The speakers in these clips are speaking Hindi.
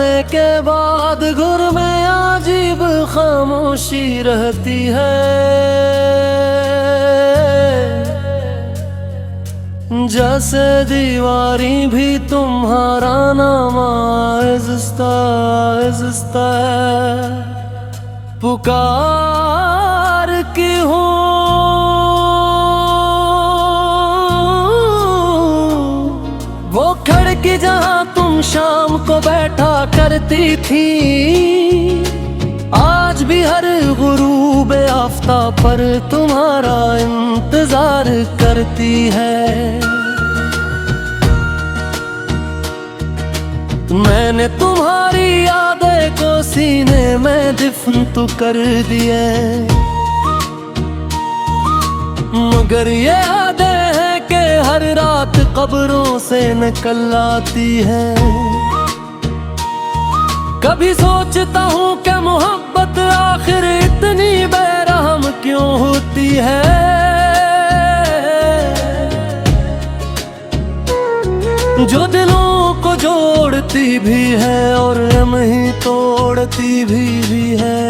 जाने के बाद घुर में अजीब खामोशी रहती है। जैसे दीवारी भी तुम्हारा नाम आहिस्ता आहिस्ता पुकार की हूँ। वो खिड़की जहाँ तुम शाम को बैठा करती थी, आज भी हर गुरूब आफ्ताब पर तुम्हारा इंतजार करती है। मैंने तुम्हारी यादें को सीने में दफन तो कर दिए, मगर ये यादें हैं कि हर रात कब्रों से निकल आती है। कभी सोचता हूँ कि मोहब्बत आखिर इतनी बेरहम क्यों होती है। जो दिलों को जोड़ती भी है और हम ही तोड़ती भी है।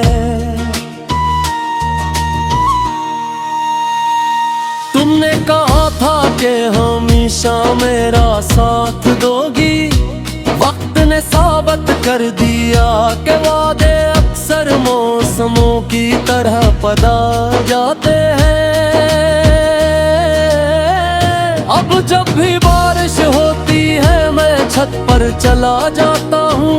तुमने कहा था कि हमेशा मेरा साथ दोगी, वक्त ने साबित कर दिया कि वादे अक्सर मौसमों की तरह पदा जाते हैं। अब जब भी बारिश होती है मैं छत पर चला जाता हूँ,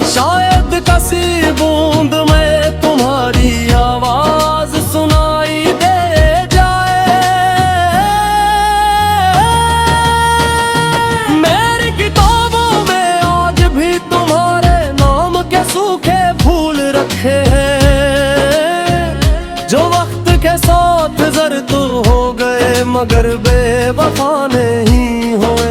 शायद किसी बूंद में तुम्हारी आवाज सुनाई दे जाए। मेरी किताबों में आज भी तुम्हारे नाम के सूखे फूल रखे हैं, जो वक्त के साथ ज़र्द तो हो गए मगर बेवफा नहीं हुए।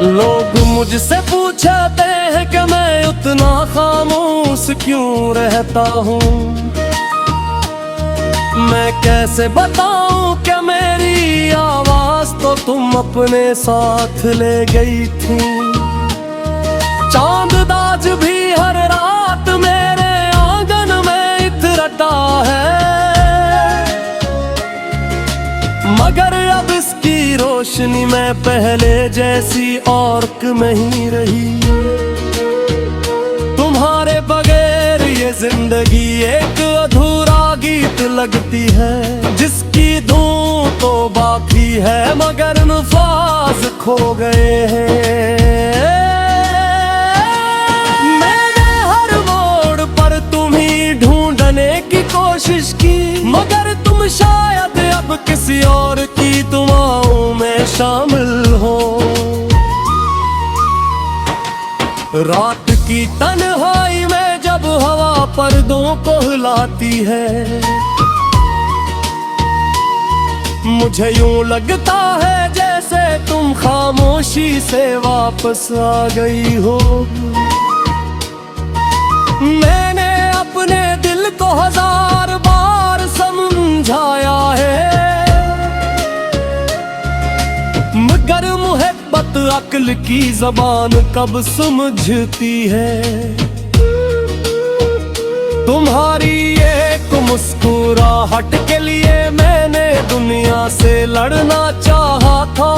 लोग मुझसे पूछते हैं कि मैं उतना खामोश क्यों रहता हूँ। मैं कैसे बताऊं कि मेरी आवाज तो तुम अपने साथ ले गई थी। चांद दाज भी हर रात मेरे आंगन में इतरता है, मगर अब इसकी रोशनी में पहले जैसी औरक नहीं रही। तुम्हारे बगैर ये जिंदगी एक अधूरा गीत लगती है, जिसकी धूम तो बाकी है मगर नफाज खो गए हैं। मैंने हर मोड़ पर तुम्ही ढूंढने की कोशिश की, मगर तुम शायद अब किसी और की दुआओं में शामिल हो। रात की तन्हाई में जब हवा पर्दों को हिलाती है, मुझे यूं लगता है जैसे तुम खामोशी से वापस आ गई हो। मैंने अपने दिल को 1000 बार समझाया है, मगर मोहब्बत अक्ल की ज़बान कब समझती है। तुम्हारी एक मुस्कुराहट के लिए मैंने दुनिया से लड़ना चाहा था,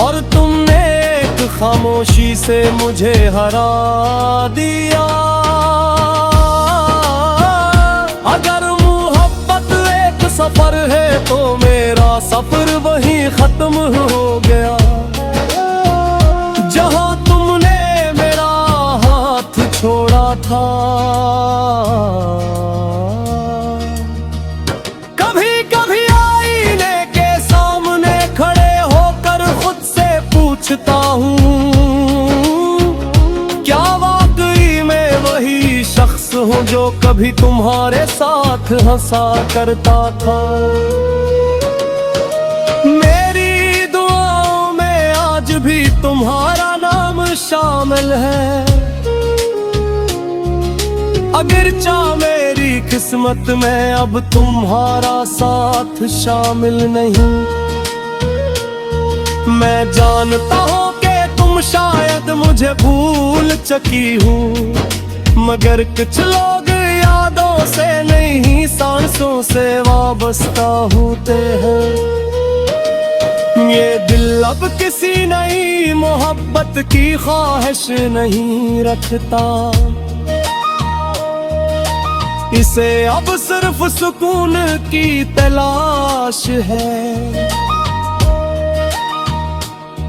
और तुमने एक खामोशी से मुझे हरा दिया। अगर मोहब्बत एक सफर है तो मेरा सफर वहीं खत्म हो गया, जहां तुमने मेरा हाथ छोड़ा था। कभी कभी आईने के सामने खड़े होकर खुद से पूछता हूँ, क्या वाकई में वही शख्स हूँ जो कभी तुम्हारे साथ हंसा करता था। मेरी दुआओं में आज भी तुम्हारा नाम शामिल है, अगरचा मेरी किस्मत में अब तुम्हारा साथ शामिल नहीं। मैं जानता हूँ कि तुम तुम शायद मुझे भूल चुकी हो, मगर कुछ लोग यादों से नहीं सांसों से वाबस्ता होते हैं। ये दिल अब किसी नई मोहब्बत की ख्वाहिश नहीं रखता, इसे अब सिर्फ सुकून की तलाश है।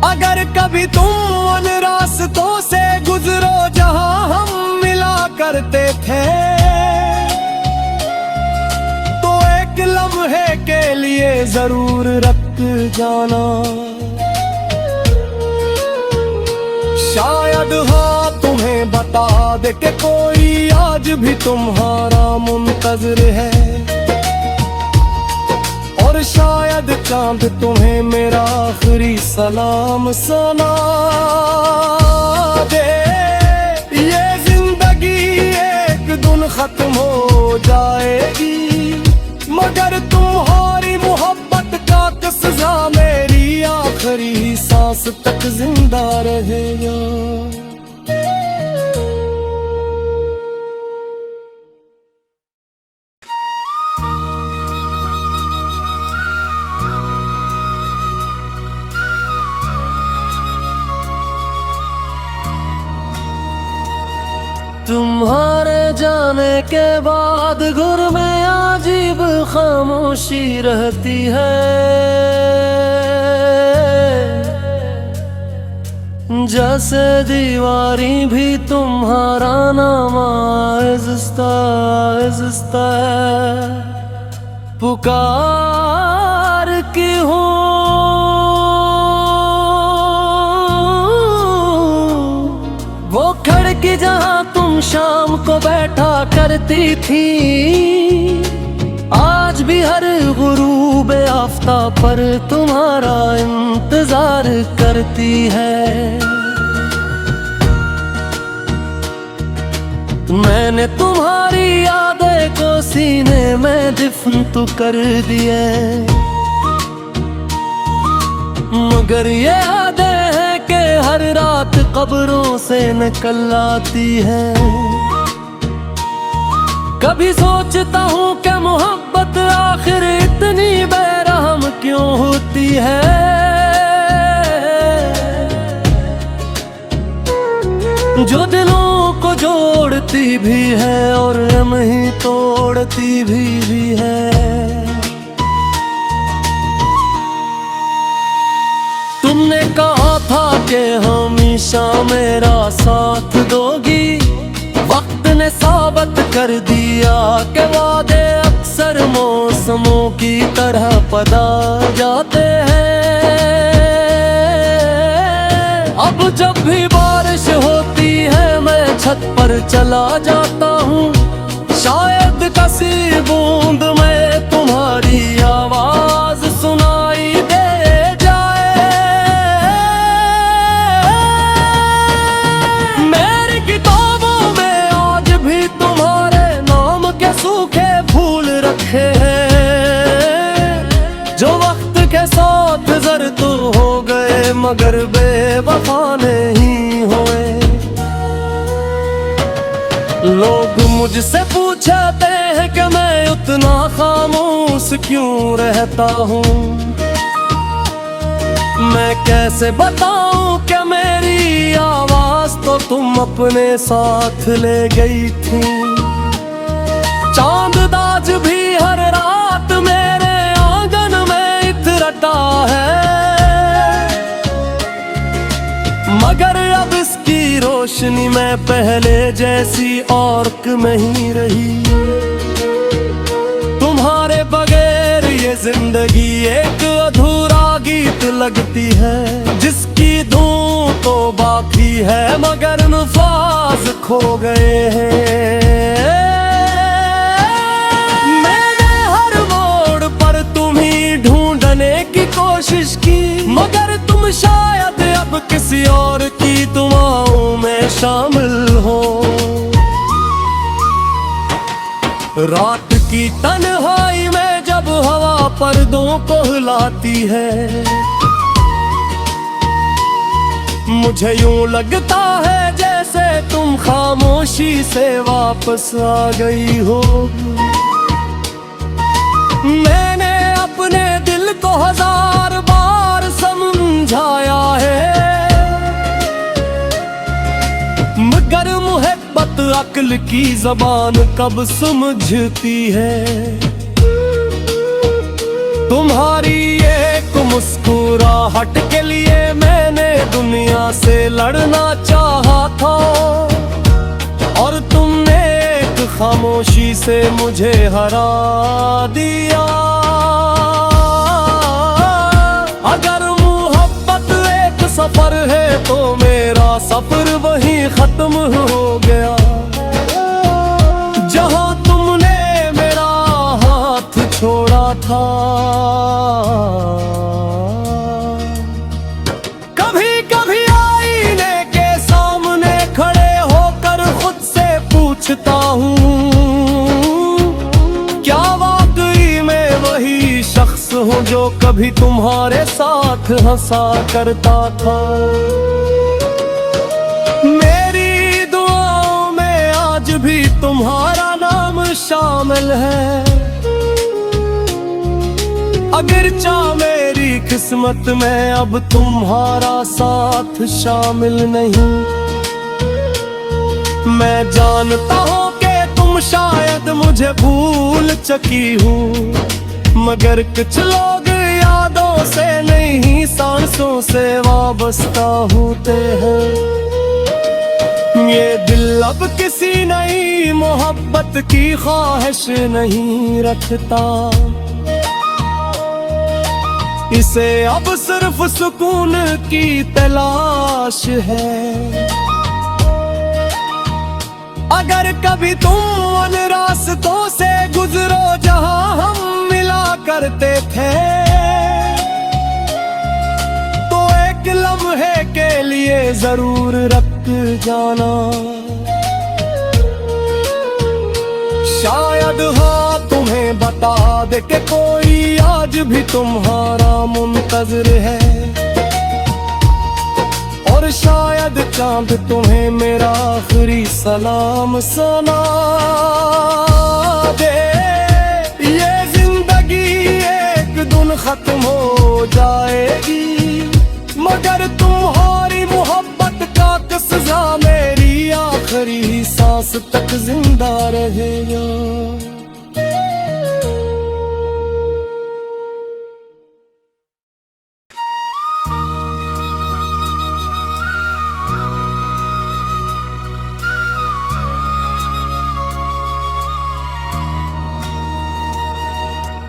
अगर कभी तुम उन रास्तों से गुजरो जहां हम मिला करते थे, तो एक लम्हे के लिए जरूर रख जाना। शायद हाँ तुम्हें बता दे कि कोई आज भी तुम्हारा मुंतज़िर है, और शायद चांद तुम्हें मेरा आखिरी सलाम सुना दे। ये जिंदगी एक दिन खत्म हो जाएगी, मगर तुम्हारी मोहब्बत का क़िस्सा मेरी आखिरी सांस तक जिंदा रहेगा। तुम्हारे जाने के बाद घर में अजीब खामोशी रहती है, जैसे दीवारी भी तुम्हारा नाम आहिस्ता आहिस्ता पुकार की हूँ। वो खिड़की जहाँ तुम शाम को बैठा करती थी, आज भी हर गुरूब आफ्ताब पर तुम्हारा इंतजार करती है। मैंने तुम्हारी यादें को सीने में दफन तो कर दिए, मगर ये यादें हैं कि हर रात कब्रों से निकल आती है। कभी सोचता हूँ कि मोहब्बत आखिर इतनी बेरहम क्यों होती है, जो दिलों को जोड़ती भी है और हम ही तोड़ती भी है। तुमने कहा था कि हमेशा मेरा साथ दोगी, वक्त ने साबित कर दिया कि वादे अक्सर मौसमों की तरह पदा जाते हैं। अब जब भी बारिश होती है मैं छत पर चला जाता हूँ, शायद किसी बूंद में तुम्हारी आवाज सुनाई दे जाए। मेरी किताबों में आज भी तुम्हारे नाम के सूखे फूल रखे हैं, जो वक्त के साथ जर्द तो हो गए मगर बेवफा नहीं हुए। लोग मुझसे पूछते हैं कि मैं उतना खामोश क्यों रहता हूँ, मैं कैसे बताऊं कि मेरी आवाज तो तुम अपने साथ ले गई थी। चांद दाज भी हर रात मेरे आंगन में इतरता है, मगर अब इसकी रोशनी में पहले जैसी और नहीं रही। तुम्हारे बगैर ये जिंदगी एक अधूरा गीत लगती है, जिसकी धूम तो बाकी है मगर नफाज खो गए हैं। मैंने हर मोड़ पर तुम्हीं ढूंढने की कोशिश की, मगर तुम शायद अब किसी और की दुआओं में शामिल हो। रात की तन्हाई में जब हवा पर्दों को हिलाती है, मुझे यूं लगता है जैसे तुम खामोशी से वापस आ गई हो। मैंने अपने दिल को 1000 बार समझाया है, मगर मोहब्बत अक्ल की ज़बान कब समझती है। तुम्हारी एक मुस्कुराहट के लिए मैंने दुनिया से लड़ना चाहा था, और तुमने एक खामोशी से मुझे हरा दिया। अगर मोहब्बत एक सफर है तो मेरा सफर वहीं खत्म हो गया, जहां तुमने मेरा हाथ छोड़ा था। कभी कभी आईने के सामने खड़े होकर खुद से पूछता हूँ, क्या वाकई मैं वही शख्स हूँ जो कभी तुम्हारे साथ हंसा करता था। मेरी दुआओं में आज भी तुम्हारा नाम शामिल है, अगरचा मेरी किस्मत में अब तुम्हारा साथ शामिल नहीं। मैं जानता हूँ कि तुम शायद मुझे भूल चुकी हो, मगर कुछ लोग यादों से नहीं सांसों से वाबस्ता होते हैं। ये दिल अब किसी नई मोहब्बत की ख्वाहिश नहीं रखता, इसे अब सिर्फ सुकून की तलाश है। अगर कभी तुम उन रास्तों से गुजरो जहां हम मिला करते थे, तो एक लम्हे के लिए जरूर रख जाना। शायद हाँ तुम्हें बता दे कि कोई आज भी तुम्हारा मुंतज़िर है, और शायद चांद तुम्हें मेरा आखिरी सलाम सुना दे। ये जिंदगी एक दिन खत्म हो जाएगी, मगर तुम्हारी मोहब्बत का किस्सा मेरी आखिरी सांस तक जिंदा रहेगा।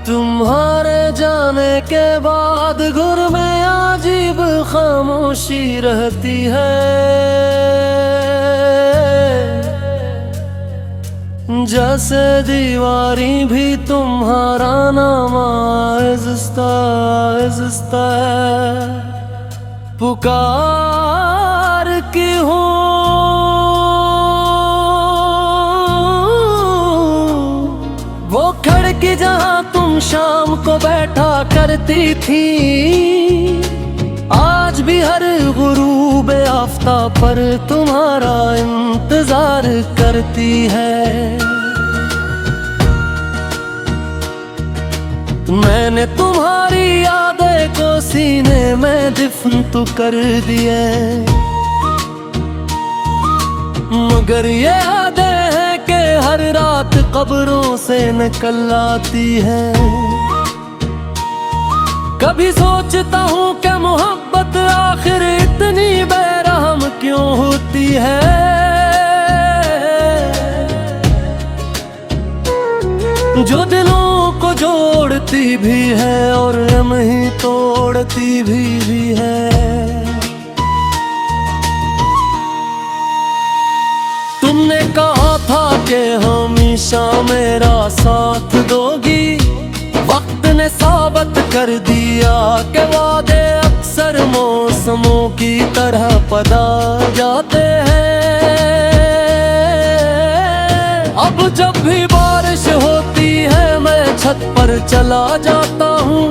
तुम्हारे जाने के बाद घर में अजीब खामोशी रहती है, जैसे दीवारी भी तुम्हारा नाम आहिस्ता आहिस्ता पुकार की हूँ। वो खिड़की जहाँ तुम शाम को बैठा करती थी, आज भी हर गुरूब आफ्ताब पर तुम्हारा इंतजार करती है। मैंने तुम्हारी यादें को सीने में दफन तो कर दिए, मगर ये यादें हैं कि हर रात कब्रों से निकल आती है। कभी सोचता हूँ कि मोहब्बत आखिर इतनी बेरहम क्यों होती है, जो दिलों को जोड़ती भी है और हम ही तोड़ती भी है। तुमने कहा था कि हमेशा मेरा साथ दोगी, वक्त ने साबित कर दिया कि वादे अक्सर मौसमों की तरह पदा जाते हैं। अब जब भी बारिश होती है मैं छत पर चला जाता हूँ,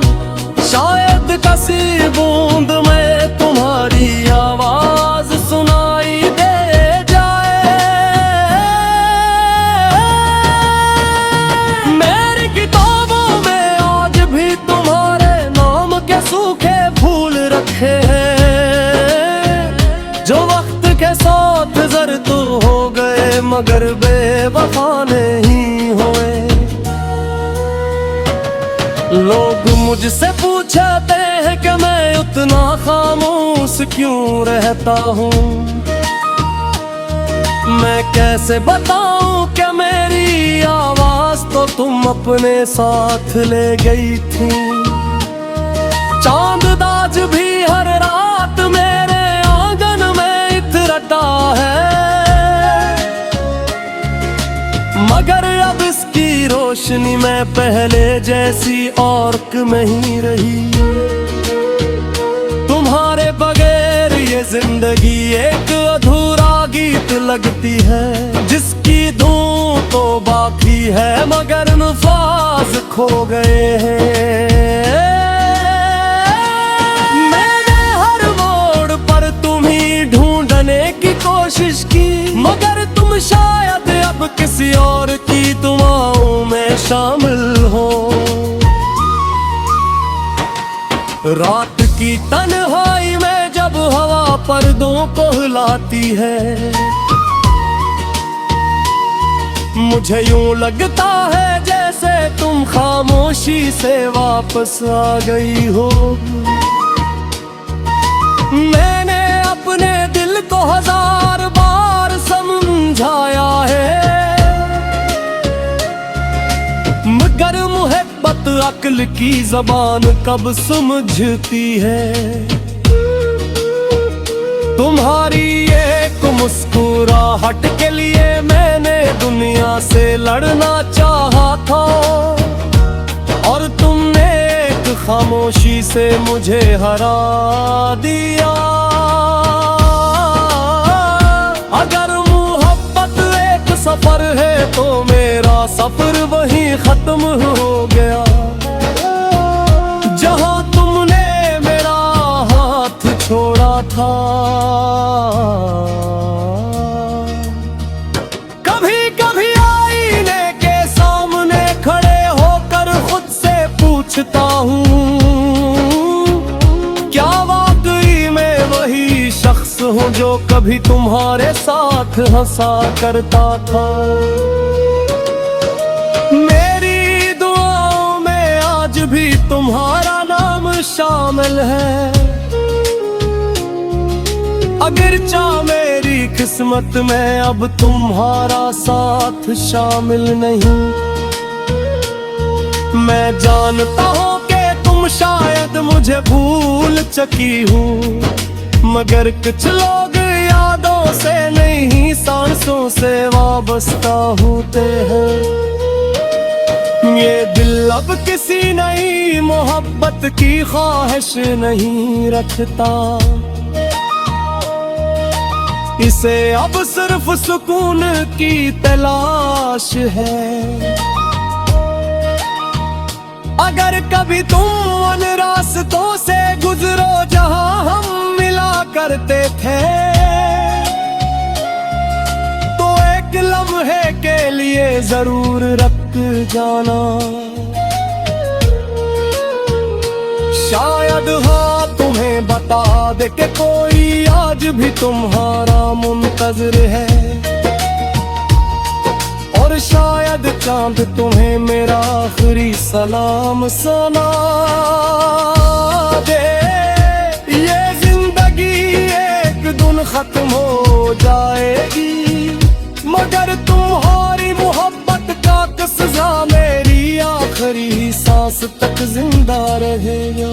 शायद किसी बूंद में तुम्हारी आवाज मगर बेवफा नहीं हुए। लोग मुझसे पूछते हैं कि मैं उतना खामोश क्यों रहता हूँ। मैं कैसे बताऊं कि मेरी आवाज तो तुम अपने साथ ले गई थी। चांद दाज भी हर रात मेरे आंगन में इतरता है, मगर अब इसकी रोशनी में पहले जैसी और नहीं रही। तुम्हारे बगैर ये जिंदगी एक अधूरा गीत लगती है, जिसकी धूम तो बाकी है मगर अल्फाज खो गए हैं। मैंने हर मोड़ पर तुम्हीं ढूंढने की कोशिश की, मगर तुम शायद अब किसी और की दुआओं में शामिल हो। रात की तन्हाई में जब हवा पर्दों को हिलाती है, मुझे यूं लगता है जैसे तुम खामोशी से वापस आ गई हो। मैंने अपने दिल को 1000 बार समझाया है, मगर मोहब्बत अक्ल की ज़बान कब समझती है। तुम्हारी एक मुस्कुराहट के लिए मैंने दुनिया से लड़ना चाहा था, और तुमने एक खामोशी से मुझे हरा दिया। अगर मोहब्बत एक सफर है तो मेरा सफर वहीं खत्म हो गया, जहां तुमने मेरा हाथ छोड़ा था। कभी कभी आईने के सामने खड़े होकर खुद से पूछता हूँ, क्या वाकई मैं वही शख्स हूँ जो कभी तुम्हारे साथ हंसा करता था। मेरी दुआओं में आज भी तुम्हारा नाम शामिल है, अगरचा मेरी किस्मत में अब तुम्हारा साथ शामिल नहीं। मैं जानता हूँ कि तुम शायद मुझे भूल चुकी हो, मगर कुछ लोग यादों से नहीं सांसों से वाबस्ता होते हैं। ये दिल अब किसी नई मोहब्बत की ख्वाहिश नहीं रखता, इसे अब सिर्फ सुकून की तलाश है। अगर कभी तुम उन रास्तों से गुजरो जहां हम मिला करते थे, तो एक लम्हे के लिए जरूर रख जाना। शायद हाँ तुम्हें बता दे कि कोई आज भी तुम्हारा मुंतज़िर है, और शायद चांद तुम्हें मेरा आखिरी सलाम सुना दे। ये जिंदगी एक दिन खत्म हो जाएगी, मगर तुम्हारी मोहब्बत का क़िस्सा मेरी आखिरी सांस तक जिंदा रहेगा।